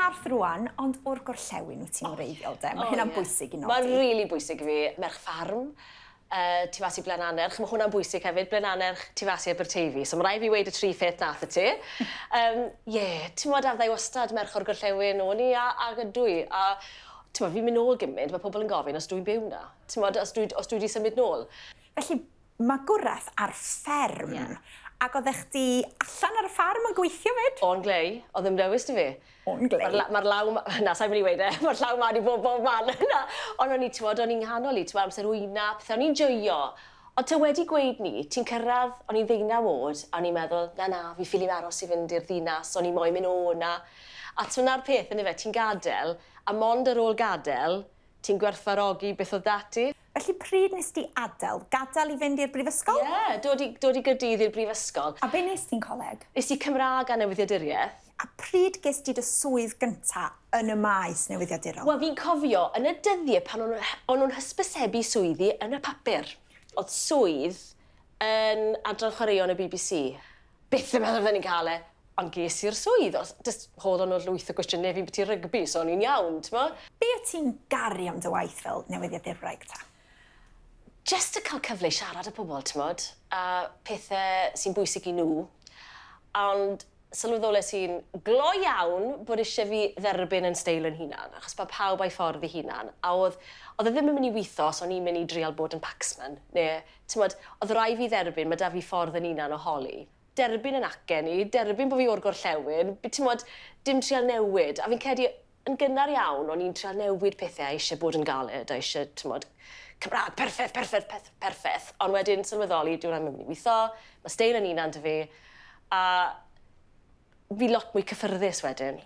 parth rwan, ond o'r gorllewin wyt ti'n wreiddiol, de? Mae hynna'n bwysig i nodi. Mae'n rili bwysig i fi. Merch ffarm, tu fas i Blaenanerch. Mae hwnna'n bwysig hefyd, Blaenanerch, tu fas i Aberteifi. So mae rai fi weid y tri ffet nath y ti. Ti'n modd arddau wastad merch o'r gorllewin o'n i a gydwy. A ti'n modd, fi'n mynd nôl gymaint, mae pobl yn gofyn os dwi'n byw na. Ti'n modd, os dwi wedi symud nôl. Felly, mae gwraeth ar fferm. Ac oeddech chdi allan ar y ffarm yn gweithio fyd? O'n glei, oedd ddim dewis dy fi. O'n glei? Mae'r law... Na, sa'n mynd i weid e. Mae'r law ma di bob man. Ond o'n i, ti'n modd, o'n i'n nghanol i, ti'n modd, amser wyna, pethau, o'n i'n joio. Ond ty wedi gweud ni, ti'n cyrraedd, o'n i'n 19 oed, a o'n i'n meddwl, na, fi ffili aros i fynd i'r ddinas, o'n i'n moyn mynd o'na. A ti'n na'r peth yn efe, ti'n gadael, a mond ar ôl gadael, ti'n gwerthfarogi beth oedd dati. Felly pryd nes ti gadael i fynd i'r brifysgol? Ie, dod i Gaerdydd i'r brifysgol. A be nes ti'n coleg? Nes i Cymraeg a newyddiaduriaeth. A pryd ges ti dy swydd gynta yn y maes newyddiadurol? Wel, fi'n cofio, yn y dyddiau pan o'n nhw'n hysbysebu swyddi yn y papur. Oedd swydd yn adran chwaraeon y BBC. Byth yn meddwl fydden ni'n cael e, ond ges i'r swydd. Hodd o'n o'r lwyth o gwestiynau fi'n byti rygbi, so o'n i'n iawn, ti'n mo? Be o ti'n garu am dy waith fel newyddiaduraig ta? Just to cael cyfle i siarad â pobl, ti'n modd, a pethau sy'n bwysig i nhw. Ond sylweddole sy'n glo iawn bod eisiau fi dderbyn yn steil yn hunan, achos mae pawb a'i ffordd i hunan. A oedd e ddim yn mynd i weithio os o'n i'n mynd i drial bod yn pacsman. Neu, ti'n modd, oedd rai fi dderbyn, mae da fi ffordd yn hunan o holi. Derbyn yn acen i, derbyn bod fi o'r gorllewin, ti'n modd, dim trial newid. A fi'n credu, yn gynnar iawn, o'n i'n trial newid pethau eisiau bod yn galed, a eisiau, ti'n modd, Cymraeg, perffaith. Ond wedyn, sylweddoli, dwi'n mynd i weithio, mae steil yn unan dy fi, a fi lot mwy cyffyrddus wedyn.